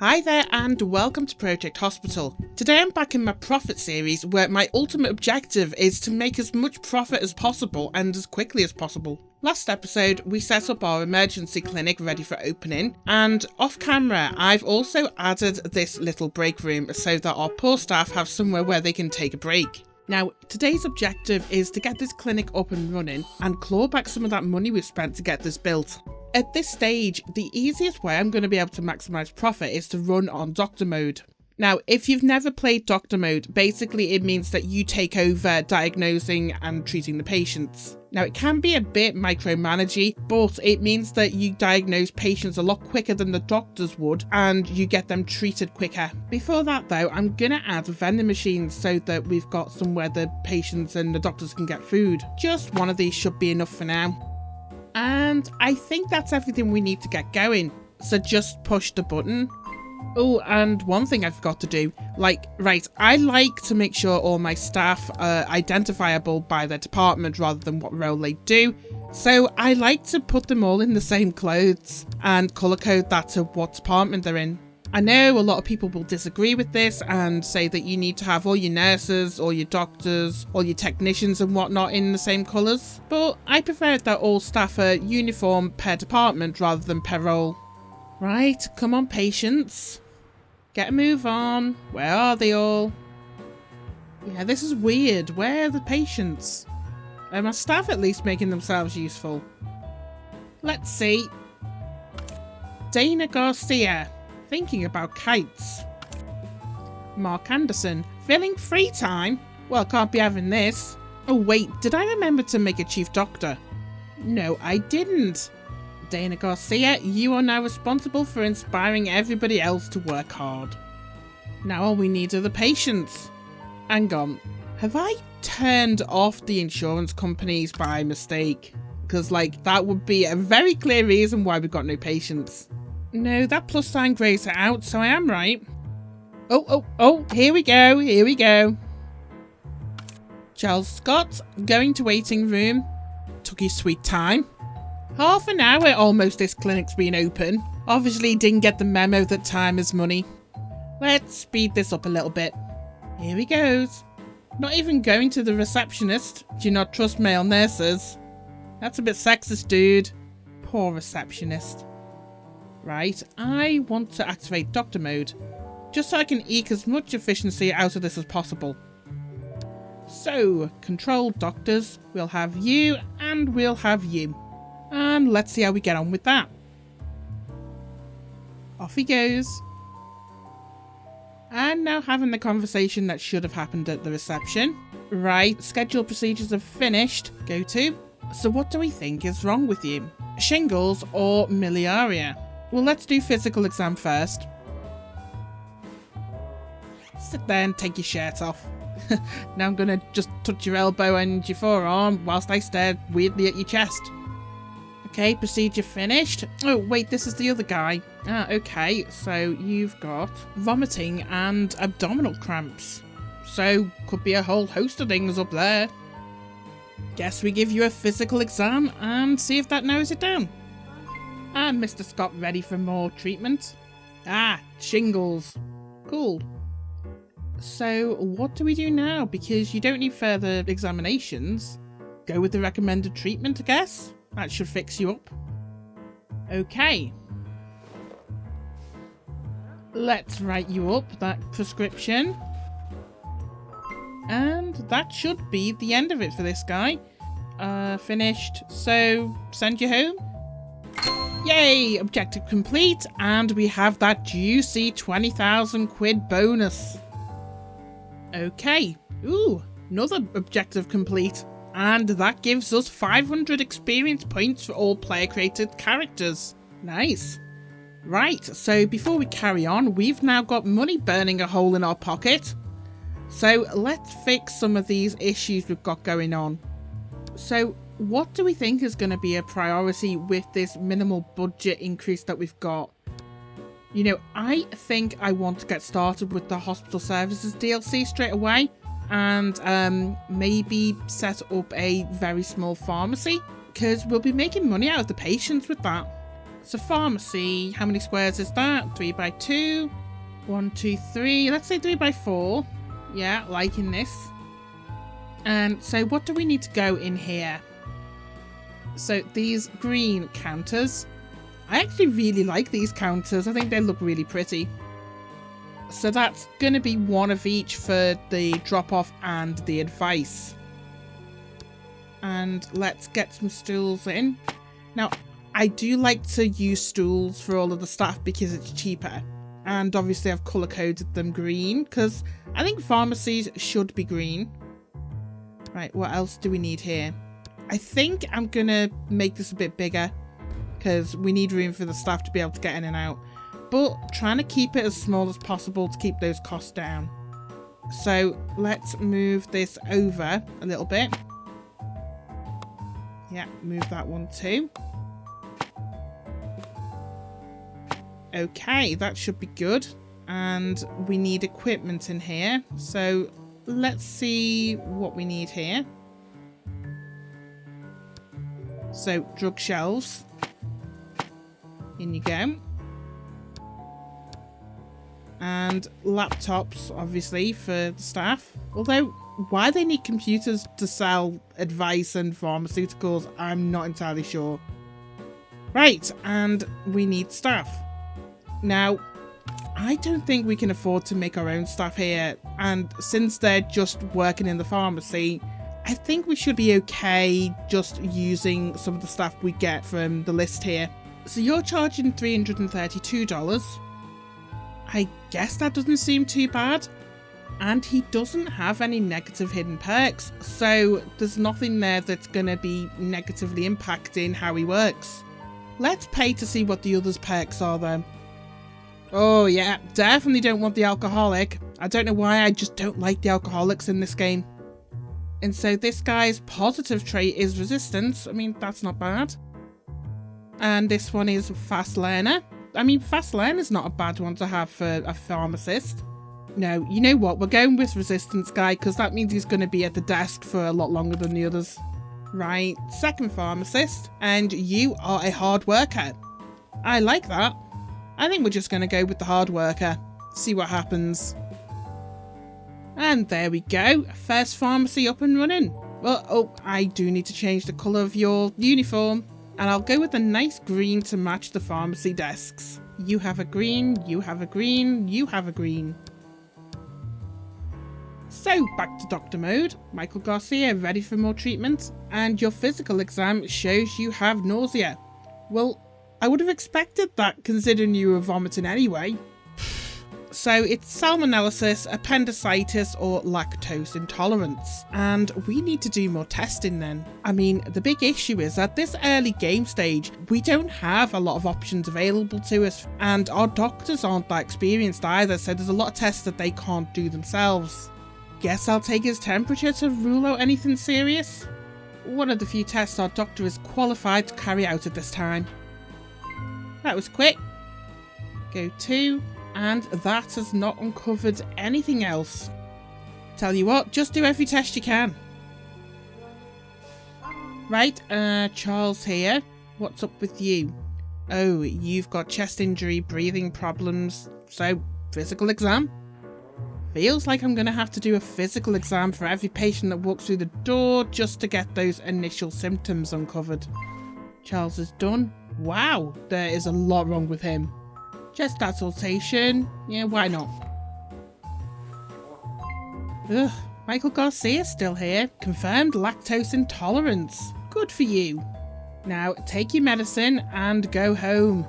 Hi there and welcome to Project Hospital. Today I'm back in my profit series where my ultimate objective is to make as much profit as possible and as quickly as possible. Last episode we set up our emergency clinic ready for opening, and off camera I've also added this little break room so that our poor staff have somewhere where they can take a break. Now, today's objective is to get this clinic up and running and claw back some of that money we've spent to get this built. At this stage, the easiest way I'm going to be able to maximise profit is to run on doctor mode. Now, if you've never played doctor mode, basically it means that you take over diagnosing and treating the patients. Now, it can be a bit micromanagey, but it means that you diagnose patients a lot quicker than the doctors would, and you get them treated quicker. Before that though, I'm going to add vending machines so that we've got somewhere the patients and the doctors can get food. Just one of these should be enough for now. And I think that's everything we need to get going. So just push the button. Oh, and one thing I forgot to do. I like to make sure all my staff are identifiable by their department rather than what role they do. So I like to put them all in the same clothes and colour code that to what department they're in. I know a lot of people will disagree with this and say that you need to have all your nurses, all your doctors, all your technicians and whatnot in the same colours, but I prefer that all staff are uniform per department rather than per role. Right, come on patients. Get a move on. Where are they all? Yeah, this is weird. Where are the patients? Are my staff at least making themselves useful? Let's see. Dana Garcia. Thinking about kites. Mark Anderson. Filling free time? Well, can't be having this. Oh wait, did I remember to make a chief doctor? No, I didn't. Dana Garcia, you are now responsible for inspiring everybody else to work hard. Now all we need are the patients. Hang on, have I turned off the insurance companies by mistake? Because that would be a very clear reason why we've got no patients. No, that plus sign grays it out, so I am right. Oh, here we go. Charles Scott, going to waiting room. Took his sweet time. Half an hour almost this clinic's been open. Obviously didn't get the memo that time is money. Let's speed this up a little bit. Here he goes. Not even going to the receptionist. Do you not trust male nurses? That's a bit sexist, dude. Poor receptionist. Right, I want to activate doctor mode, just so I can eke as much efficiency out of this as possible. So, control doctors, we'll have you and we'll have you. And let's see how we get on with that. Off he goes. And now having the conversation that should have happened at the reception. Right, scheduled procedures are finished. Go to. So what do we think is wrong with you? Shingles or miliaria? Well, let's do physical exam first. Sit there and take your shirt off. Now I'm going to just touch your elbow and your forearm whilst I stare weirdly at your chest. Okay, procedure finished. Oh, wait, this is the other guy. Okay, so you've got vomiting and abdominal cramps. So, could be a whole host of things up there. Guess we give you a physical exam and see if that narrows it down. And Mr. Scott ready for more treatment. Shingles. Cool. So what do we do now? Because you don't need further examinations. Go with the recommended treatment, I guess. That should fix you up. Okay. Let's write you up that prescription. And that should be the end of it for this guy. Finished. So send you home. Yay! Objective complete, and we have that juicy 20,000 quid bonus. Okay. Ooh, another objective complete. And that gives us 500 experience points for all player-created characters. Nice. Right, so before we carry on, we've now got money burning a hole in our pocket. So let's fix some of these issues we've got going on. So, what do we think is going to be a priority with this minimal budget increase that we've got? You know, I think I want to get started with the hospital services DLC straight away and maybe set up a very small pharmacy because we'll be making money out of the patients with that. So pharmacy, how many squares is that? 3 by 2. 1, 2, 3. Let's say 3 by 4. Yeah, liking this. And so what do we need to go in here? So these green counters. I actually really like these counters. I think they look really pretty. So that's going to be one of each for the drop-off and the advice. And let's get some stools in. Now, I do like to use stools for all of the staff because it's cheaper. And obviously I've colour-coded them green because I think pharmacies should be green. Right, what else do we need here? I think I'm going to make this a bit bigger because we need room for the staff to be able to get in and out. But trying to keep it as small as possible to keep those costs down. So let's move this over a little bit. Yeah, move that one too. Okay, that should be good. And we need equipment in here. So let's see what we need here. So drug shelves. In you go. And laptops, obviously, for the staff. Although, why they need computers to sell advice and pharmaceuticals, I'm not entirely sure. Right, and we need staff. Now, I don't think we can afford to make our own staff here. And since they're just working in the pharmacy, I think we should be okay just using some of the staff we get from the list here. So you're charging $332. I guess that doesn't seem too bad. And he doesn't have any negative hidden perks, so there's nothing there that's going to be negatively impacting how he works. Let's pay to see what the others' perks are though. Oh yeah, definitely don't want the alcoholic. I don't know why, I just don't like the alcoholics in this game. And so this guy's positive trait is resistance. I mean, that's not bad. And this one is fast learner. I mean, fast learner is not a bad one to have for a pharmacist. No, you know what? We're going with resistance guy because that means he's going to be at the desk for a lot longer than the others. Right, second pharmacist. And you are a hard worker. I like that. I think we're just going to go with the hard worker. See what happens. And there we go. First pharmacy up and running. Well, oh, I do need to change the colour of your uniform. And I'll go with a nice green to match the pharmacy desks. You have a green, you have a green, you have a green. So, back to doctor mode. Michael Garcia, ready for more treatment? And your physical exam shows you have nausea. Well, I would have expected that considering you were vomiting anyway. So it's salmonellosis, appendicitis or lactose intolerance. And we need to do more testing then. I mean, the big issue is at this early game stage, we don't have a lot of options available to us. And our doctors aren't that experienced either, so there's a lot of tests that they can't do themselves. Guess I'll take his temperature to rule out anything serious. One of the few tests our doctor is qualified to carry out at this time. That was quick. Go to... And that has not uncovered anything else. Tell you what, just do every test you can. Right, Charles here. What's up with you? Oh, you've got chest injury, breathing problems. So, physical exam? Feels like I'm going to have to do a physical exam for every patient that walks through the door just to get those initial symptoms uncovered. Charles is done. Wow, there is a lot wrong with him. Chest consultation. Yeah, why not? Ugh, Michael Garcia's still here. Confirmed lactose intolerance. Good for you. Now, take your medicine and go home.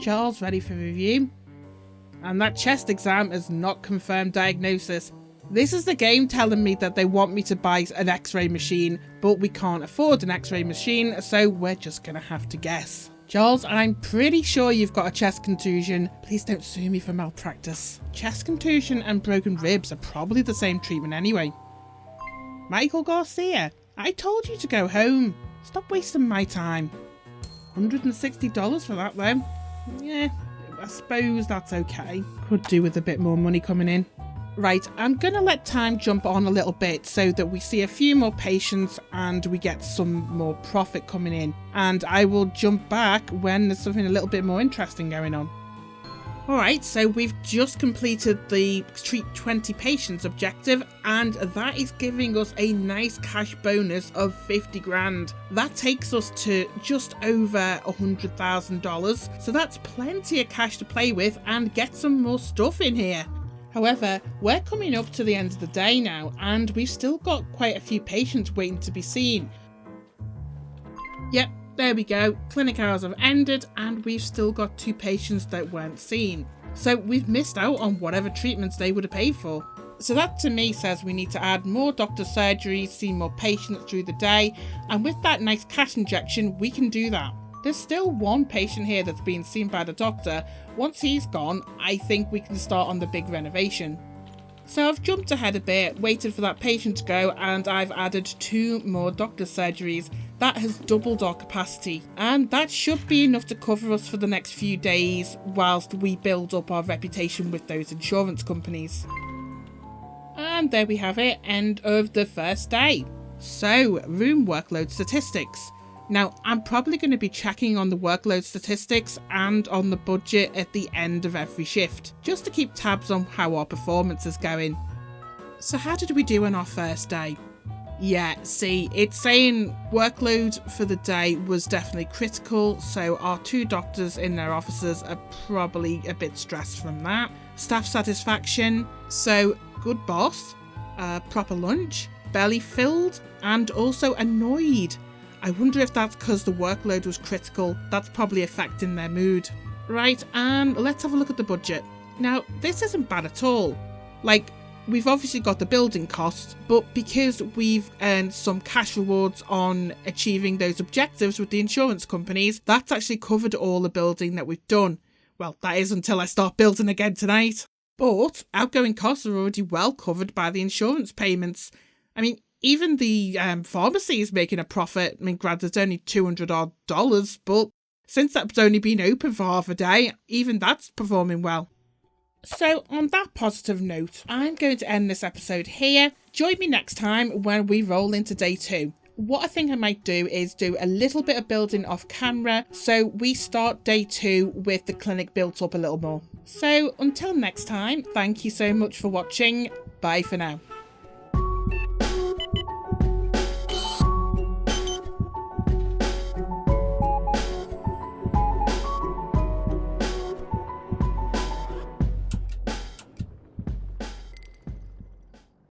Charles, ready for review? And that chest exam is not confirmed diagnosis. This is the game telling me that they want me to buy an x-ray machine, but we can't afford an x-ray machine, so we're just gonna have to guess. Charles, I'm pretty sure you've got a chest contusion. Please don't sue me for malpractice. Chest contusion and broken ribs are probably the same treatment anyway. Michael Garcia, I told you to go home. Stop wasting my time. $160 for that though. Yeah, I suppose that's okay. Could do with a bit more money coming in. Right, I'm going to let time jump on a little bit so that we see a few more patients and we get some more profit coming in. And I will jump back when there's something a little bit more interesting going on. Alright, so we've just completed the treat 20 patients objective, and that is giving us a nice cash bonus of 50 grand. That takes us to just over $100,000, so that's plenty of cash to play with and get some more stuff in here. However, we're coming up to the end of the day now, and we've still got quite a few patients waiting to be seen. Yep. There we go, clinic hours have ended and we've still got 2 patients that weren't seen. So we've missed out on whatever treatments they would have paid for. So that to me says we need to add more doctor surgeries, see more patients through the day, and with that nice cash injection we can do that. There's still 1 patient here that's being seen by the doctor. Once he's gone, I think we can start on the big renovation. So I've jumped ahead a bit, waited for that patient to go, and I've added 2 more doctor surgeries. That has doubled our capacity, and that should be enough to cover us for the next few days whilst we build up our reputation with those insurance companies. And there we have it, end of the first day. So, room workload statistics. Now, I'm probably going to be checking on the workload statistics and on the budget at the end of every shift, just to keep tabs on how our performance is going. So how did we do on our first day? Yeah, see, it's saying workload for the day was definitely critical, so our 2 doctors in their offices are probably a bit stressed from that. Staff satisfaction, so good boss, proper lunch, belly filled, and also annoyed. I wonder if that's because the workload was critical. That's probably affecting their mood. Right, and let's have a look at the budget. Now, this isn't bad at all. Like, we've obviously got the building costs, but because we've earned some cash rewards on achieving those objectives with the insurance companies, that's actually covered all the building that we've done. Well, that is until I start building again tonight. But outgoing costs are already well covered by the insurance payments. I mean, even the pharmacy is making a profit. I mean, granted, it's only $200 odd, but since that's only been open for half a day, even that's performing well. So on that positive note, I'm going to end this episode here. Join me next time when we roll into day 2. What I think I might do is do a little bit of building off camera, so we start day 2 with the clinic built up a little more. So until next time, thank you so much for watching. Bye for now.